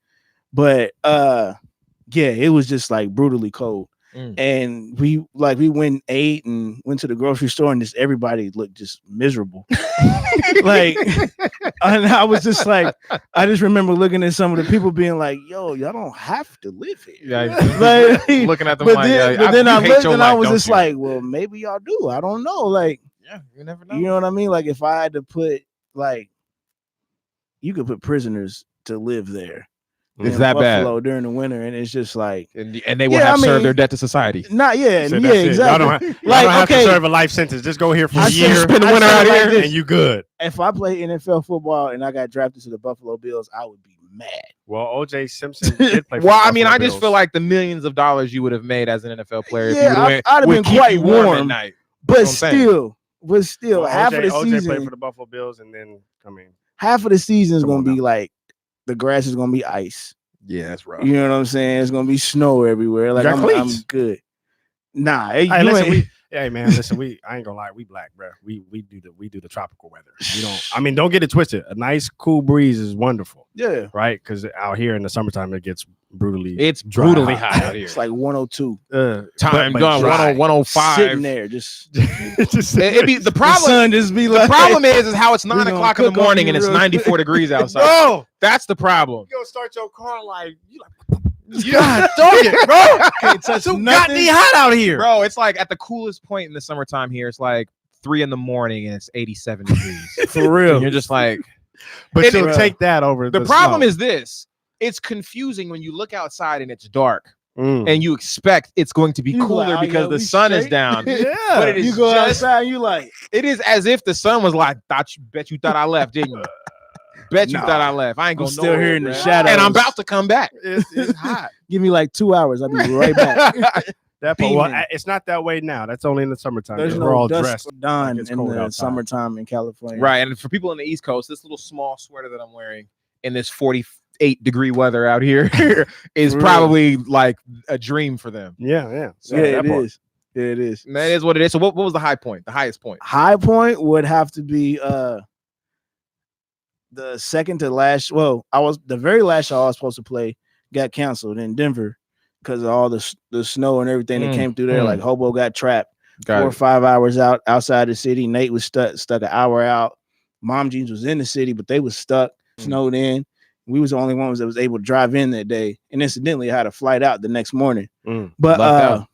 But it was just like brutally cold. And we went and ate and went to the grocery store, and just everybody looked just miserable. Like, and I was just like, I just remember looking at some of the people being like, "Yo, y'all don't have to live here." Yeah, like, looking at them but like, then I looked and I was just you? like, "Well, maybe y'all do. I don't know." Like, yeah, you never know. You know what I mean? Like, if I had to put, like, you could put prisoners to live there. It's that Buffalo bad during the winter, and it's just like, and they will have served their debt to society. Not So exactly. Y'all don't have to serve a life sentence. Just go here for a year, spend the winter out here, and you good. If I play NFL football and I got drafted to the Buffalo Bills, I would be mad. Well, OJ Simpson did play. For Well, the I mean, Buffalo I just Bills. feel like the millions of dollars you would have made as an NFL player, if you I'd have been quite warm at night. But still, half of the OJ season played for the Buffalo Bills, and then half of the season is gonna be like the grass is gonna be ice. Yeah, that's rough. You know what I'm saying? It's gonna be snow everywhere. Like I'm good. Nah, hey man, listen, I ain't gonna lie, we black, bro. We do the tropical weather. We don't. I mean, don't get it twisted. A nice cool breeze is wonderful. Yeah, right. Because out here in the summertime, it gets brutally hot out here. It's like 102. Time gone 105. Sitting there, just it be the problem. The sun just be like, the problem is how it's 9 o'clock in the morning and it's 94 degrees outside. Bro, that's the problem. You gonna start your car like you like. God dog it, bro. Can't touch so goddamn hot out here, bro. It's like at the coolest point in the summertime here. It's like 3 in the morning and it's 87 degrees for real. And you're just like, but you'll take that over. The problem is this: it's confusing when you look outside and it's dark. And you expect it's going to be cooler because the sun is down. But it is you go outside, you like it is as if the sun was like, bet you thought I left, didn't you? Bet you thought I left. I ain't gonna still here in the shadows, and I'm about to come back. It's hot. Give me like 2 hours. I'll be right back. It's not that way now. That's only in the summertime. There's we're all dusk dressed. Dawn in the summertime in California. Right, and for people on the East Coast, this little small sweater that I'm wearing in this 48-degree weather out here is probably like a dream for them. Yeah. It is. It is. That is what it is. So what was the high point? The highest point? High point would have to be the second to last. Well, the very last show I was supposed to play got canceled in Denver because of all the snow and everything that came through there. Like Hobo got trapped 4 or 5 hours outside the city. Nate was stuck an hour out. Mom Jeans was in the city, but they was stuck, snowed in. We was the only ones that was able to drive in that day. And incidentally, I had a flight out the next morning. But I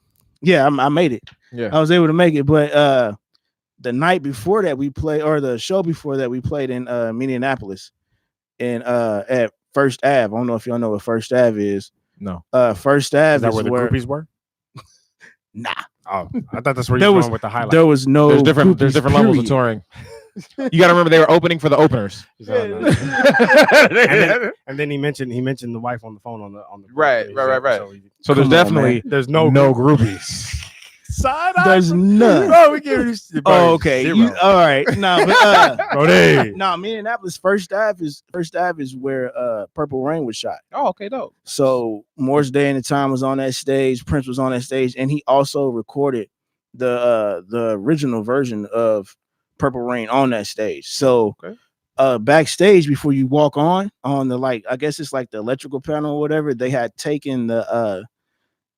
made it. Yeah, I was able to make it. But the night before that we played, or the show before that we played in Minneapolis and at First Ave. I don't know if y'all know what First Ave is. No. First Ave is that where the groupies were? Nah. Oh, I thought that's where you were going with the highlight. There was no. There's different levels of touring. You got to remember they were opening for the openers. And then he mentioned the wife on the phone on the right. So there's definitely there's no groupies. There's none. Bro, we give you. Oh, okay. All right. No, but Minneapolis First Ave is where Purple Rain was shot. Oh, okay, dope. So Morris Day and the Time was on that stage. Prince was on that stage, and he also recorded the original version of Purple Rain on that stage. So backstage before you walk on the, like, I guess it's like the electrical panel or whatever, they had taken the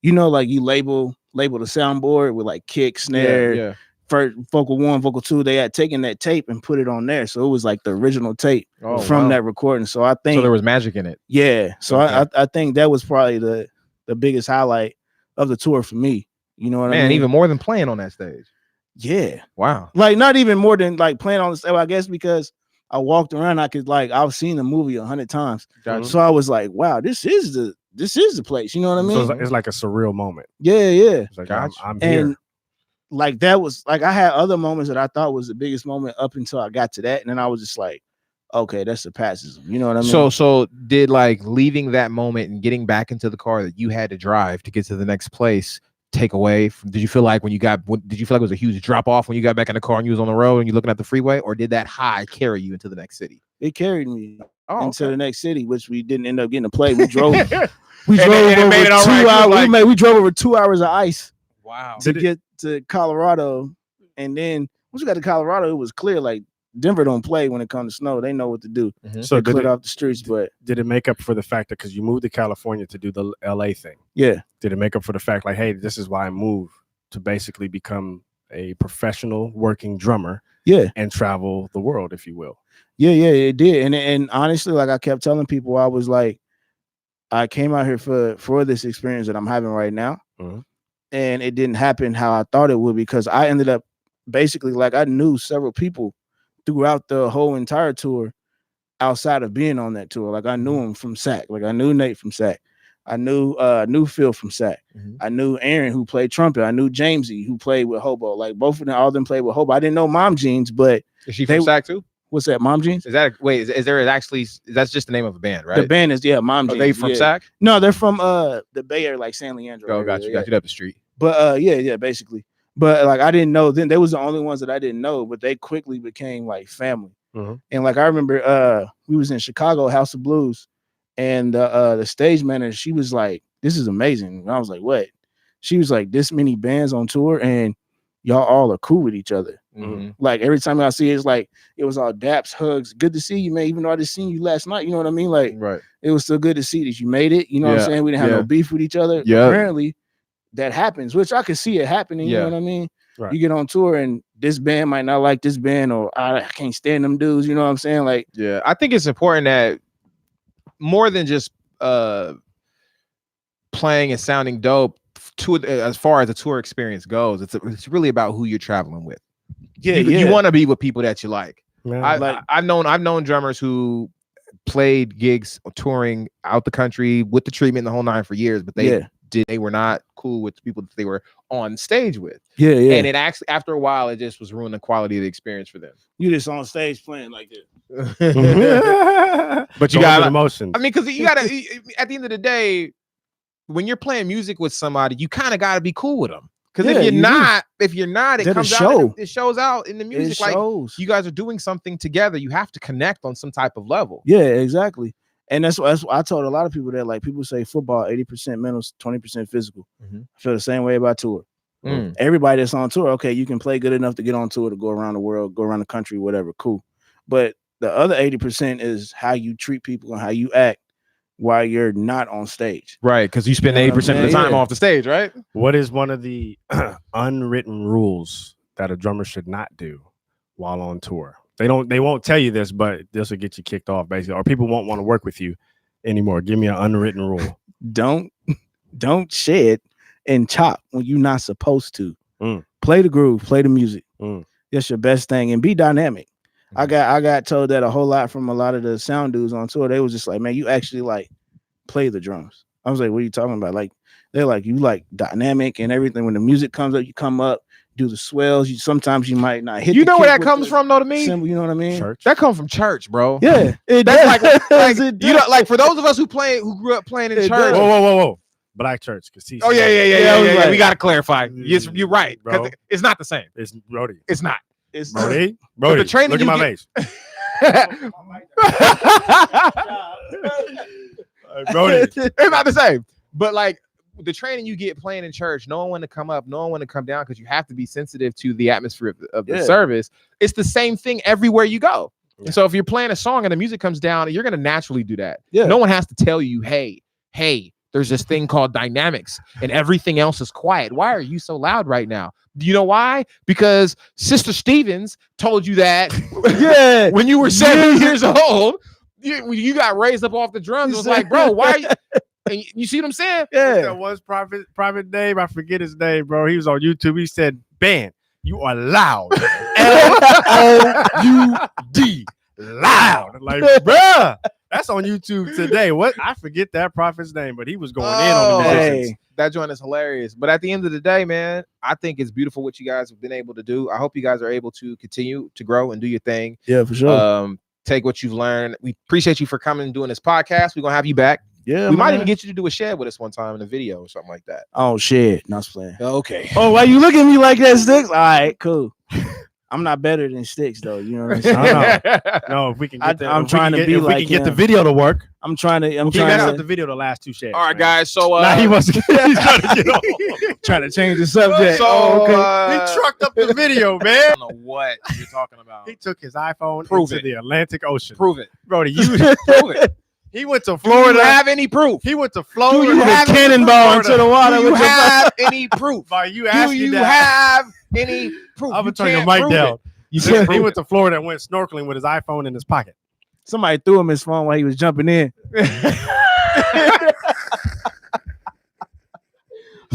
like you label the soundboard with like kick, snare, first vocal 1, vocal 2. They had taken that tape and put it on there, so it was like the original tape from that recording. So I think there was magic in it. Yeah, so I think that was probably the biggest highlight of the tour for me. You know what I mean? Even more than playing on that stage. Yeah. Wow. Like not even more than like playing on the stage. I guess because I walked around, I've seen the movie 100 times. Gotcha. So I was like, wow, this is the place. You know what I mean? So it's like a surreal moment. Yeah. It's like I'm here. And like that was like I had other moments that I thought was the biggest moment up until I got to that, and then I was just like, okay, that's the passism. You know what I mean? So did like leaving that moment and getting back into the car that you had to drive to get to the next place take away from, did you feel like it was a huge drop off when you got back in the car and you was on the road and you're looking at the freeway, or did that high carry you into the next city? It carried me into the next city, which we didn't end up getting to play. We drove over 2 hours. We drove over 2 hours of ice. Wow. To get to Colorado, and then once we got to Colorado, it was clear. Like Denver don't play when it comes to snow. They know what to do. So They cleared off the streets, but did it make up for the fact that because you moved to California to do the LA thing? yeah, Did it make up for the fact like, hey, this is why I moved to basically become a professional working drummer? Yeah. And travel the world, if you will. Yeah, it did. And honestly, like I kept telling people, I was like, I came out here for this experience that I'm having right now. And it didn't happen how I thought it would, because I ended up basically, like, I knew several people throughout the whole entire tour outside of being on that tour. Like I knew him from SAC. Like I knew Nate from SAC. I knew Phil from SAC. I knew Aaron, who played trumpet. I knew Jamesy, who played with Hobo. Like both of them, all of them played with Hobo. I didn't know Mom Jeans, but is she from SAC too? What's that, Mom Jeans? Is that is there actually? That's just the name of a band, right? The band is Mom Jeans. Are they from SAC? No, they're from the Bay Area, like San Leandro. Oh, got you up the street. But yeah, basically. But like I didn't know then. They was the only ones that I didn't know, but they quickly became like family. And like I remember we was in Chicago, House of Blues, and the stage manager, she was like, "This is amazing." And I was like, "What?" She was like, "This many bands on tour and y'all all are cool with each other." Like every time I see it, it's like it was all daps, hugs. Good to see you, man. Even though I just seen you last night, you know what I mean? Like, it was so good to see that you made it. You know what I'm saying? We didn't have no beef with each other. Apparently, that happens, which I could see it happening. You know what I mean? You get on tour and this band might not like this band, or I can't stand them dudes. You know what I'm saying? Like, I think it's important that more than just playing and sounding dope, as far as the tour experience goes, it's really about who you're traveling with. You want to be with people that you like. I've known drummers who played gigs touring out the country with the treatment and the whole nine for years, but they were not cool with the people that they were on stage with. And it actually, after a while, it just was ruining the quality of the experience for them. You just on stage playing like this. But you got emotions. I mean, because you gotta at the end of the day, when you're playing music with somebody, you kind of got to be cool with them. Because if you're not, it comes out. It shows out in the music. Like you guys are doing something together. You have to connect on some type of level. Yeah, exactly. And that's what I told a lot of people that, like, people say football 80% mental, 20% physical. I feel the same way about tour. Everybody that's on tour, okay, you can play good enough to get on tour to go around the world, go around the country, whatever, cool. But the other 80% is how you treat people and how you act while you're not on stage. Right, because you spend 80% of the time off the stage, right? What is one of the unwritten rules that a drummer should not do while on tour? They won't tell you this, but this will get you kicked off, basically, or people won't want to work with you anymore. Give me an unwritten rule. Don't shed and chop when you're not supposed to. Play the groove, play the music. That's your best thing, and be dynamic. I got told that a whole lot from a lot of the sound dudes on tour. They was just like, man, you actually like play the drums. I was like, what are you talking about? Like, they're like, you like dynamic and everything. When the music comes up, you come up, do the swells. Sometimes you might not hit. You know where that comes from, though, to me? Symbol, you know what I mean? Church. That comes from church, bro. Yeah. That's like you know, like for those of us who grew up playing in church. Whoa. Black church. Oh, yeah. We got to clarify. Yes, you're right. Bro. It's not the same. It's Brody. It's not. It's Brody. The training look at my face. Brody. It's not the same. But like the training you get playing in church, knowing when to come up, knowing when to come down, because you have to be sensitive to the atmosphere of the service. It's the same thing everywhere you go. Yeah. So if you're playing a song and the music comes down, you're going to naturally do that. Yeah. No one has to tell you, hey, there's this thing called dynamics and everything else is quiet. Why are you so loud right now? Do you know why? Because Sister Stevens told you that when you were 7 years old, you got raised up off the drums. It was like, bro, why are you? And you see what I'm saying? Yeah. That was private name. I forget his name, bro. He was on YouTube. He said, "Ben, you are loud." LOUD. Loud. Like, bruh. That's on YouTube today. What? I forget that prophet's name, but he was going in on the musicians. That joint is hilarious. But at the end of the day, man, I think it's beautiful what you guys have been able to do. I hope you guys are able to continue to grow and do your thing. Yeah, for sure. Take what you've learned. We appreciate you for coming and doing this podcast. We're gonna have you back. Yeah, we might even get you to do a shed with us one time in a video or something like that. Oh, shit. Not playing. Okay. Oh, why you look at me like that, Sticks? All right, cool. I'm not better than Sticks though. You know what I'm saying? No, if we can get I'm trying to be if like we can get the him. video to work. I'm trying to. He messed up the video the last 2 shares. All right, man. guys. So Nah, he wasn't. He's trying to get on. trying to change the subject. So, He trucked up the video, man. I don't know what you're talking about. He took his iPhone Prove into it. the Atlantic Ocean. Prove it. Bro, Prove it. he went to Do Florida. you have any proof? He went to Florida. Do you have cannonball into the water? Do you with your have any proof? Are you Do asking you that? have any proof? I'm You gonna turn your can't mic prove down. it. You He can't prove went to Florida and went snorkeling with his iPhone in his pocket. Somebody threw him his phone while he was jumping in.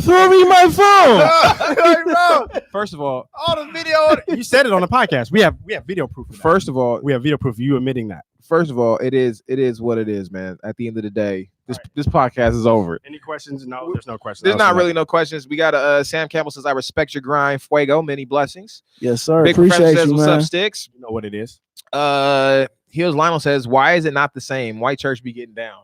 Throw me my phone. First of all, the video. You said it on the podcast. We have video proof. Of that. first of all, we have video proof of you admitting that. first of all, it is what it is, man. At the end of the day, this podcast is over. Any questions? No, there's no questions. There's not really no questions. We got Sam Campbell says, "I respect your grind, Fuego. Many blessings." Yes, sir. Big Professor Appreciate says, you, "What's man. up, Sticks?" You know what it is. Heels Lionel says, "Why is it not the same? White church be getting down."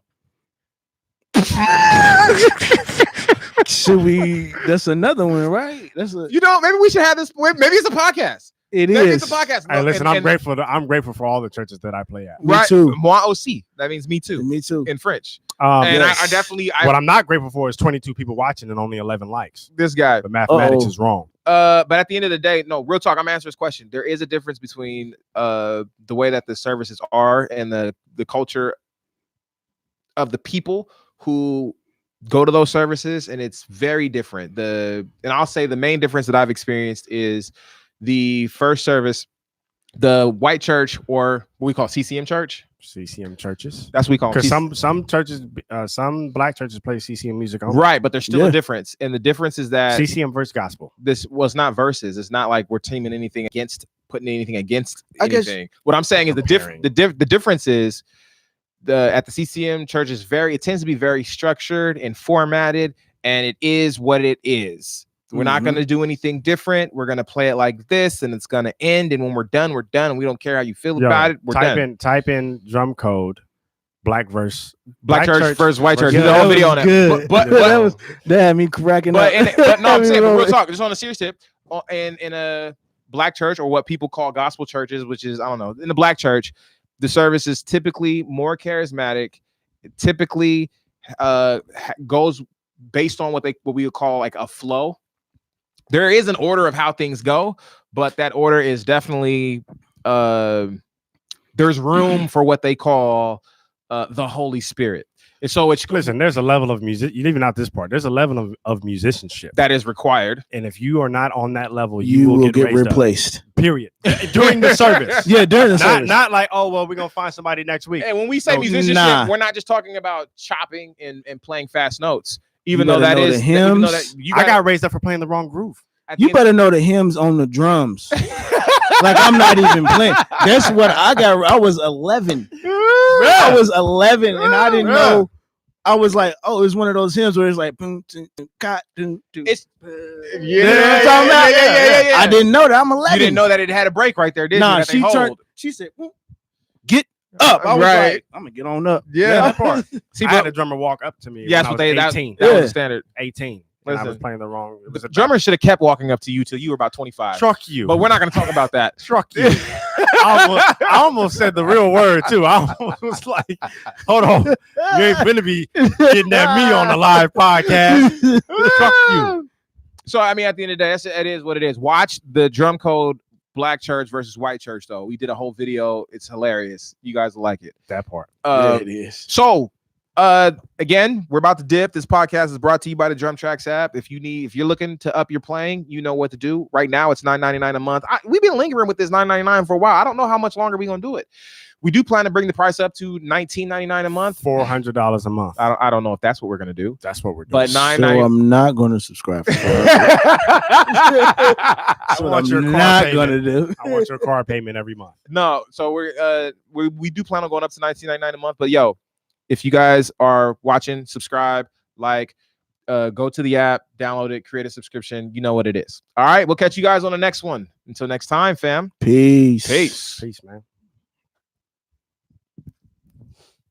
Should we? That's another one, right? That's a. You know, maybe we should have this. Maybe it's a podcast. It Maybe is. it's a podcast. Hey, listen, And- I'm grateful. I'm grateful for all the churches that I play at. Me right, too. Moi aussi. That means me too Me too. in French. And yes. I definitely, what I'm not grateful for is 22 people watching and only 11 likes. this guy. The mathematics Uh-oh. is wrong. But at the end of the day, no, real talk. I'm answering this question. There is a difference between the way that the services are and the culture of the people who go to those services, and it's very different. And I'll say the main difference that I've experienced is the first service, the white church, or what we call CCM church. CCM churches. That's what we call them. Because some churches, some black churches play CCM music on. Right, but there's still Yeah. a difference, and the difference is that CCM versus gospel. this was not verses. It's not like we're teaming anything against, putting anything against I guess- anything. What I'm saying is the difference is at the CCM church is it tends to be very structured and formatted, and it is what it is. We're not going to do anything different. We're going to play it like this, and it's going to end. And when we're done, and we don't care how you feel about it. We're done. Type in DrumCode, black church versus white church. Yeah, There's a whole video on that. good. But that was damn me cracking up. but no, I'm saying, but real talk. Just on a serious tip, in a black church, or what people call gospel churches, which is, I don't know, in the black church, the service is typically more charismatic. It typically goes based on what we would call like a flow. There is an order of how things go, but that order is definitely there's room for what they call the Holy Spirit. And so it's Listen, there's a level of music. You leaving out this part. There's a level of musicianship, that is required. and if you are not on that level, you will get raised up. replaced. Period. During the service. Yeah, during the service. Not like, oh well, we're gonna find somebody next week. And when we say No, musicianship, nah. we're not just talking about chopping and playing fast notes. Even You though better that know is, the even though hymns. that you I got raised up for playing the wrong groove. You better know the hymns on the drums. Like I'm not even playing. That's what I got. I was 11. I was 11, and I didn't know. I was like, oh, it's one of those hymns where it's like, It's yeah. I didn't know that. I'm 11. You didn't know that it had a break right there, did Nah, you? she turned. She said, "Get up." I was Right. like, "I'm gonna get on up." Yeah, that part. See, I had but a drummer walk up to me. yeah, when that's I what was they 18. that was Yeah. the standard. 18. And I was Listen. playing the wrong. It was The a drummer should have kept walking up to you till you were about 25. struck you, But we're not going to talk about that. struck you. I almost said the real word too. I almost was like, "Hold on, you ain't gonna be getting at me on the live podcast." Struck you. So I mean, at the end of the day, it is what it is. Watch the DrumCode black church versus white church, though. We did a whole video. It's hilarious. You guys will like it. That part. Yeah, it is. So again, we're about to dip. This podcast is brought to you by the Drum Tracks app. If you're looking to up your playing, you know what to do. Right now, it's $9.99 a month. We've been lingering with this $9.99 for a while. I don't know how much longer we're gonna do it. We do plan to bring the price up to $19.99 a month. $400 a month. I don't know if that's what we're gonna do. That's what we're doing. But So $9.99. I'm not going to subscribe. That's I what want your I'm car not payment. going to do. I want your car payment every month. No, so we do plan on going up to $19.99 a month. But yo, if you guys are watching, subscribe, like, go to the app, download it, create a subscription. You know what it is. All right, we'll catch you guys on the next one. Until next time, fam. Peace. Peace. Peace, man.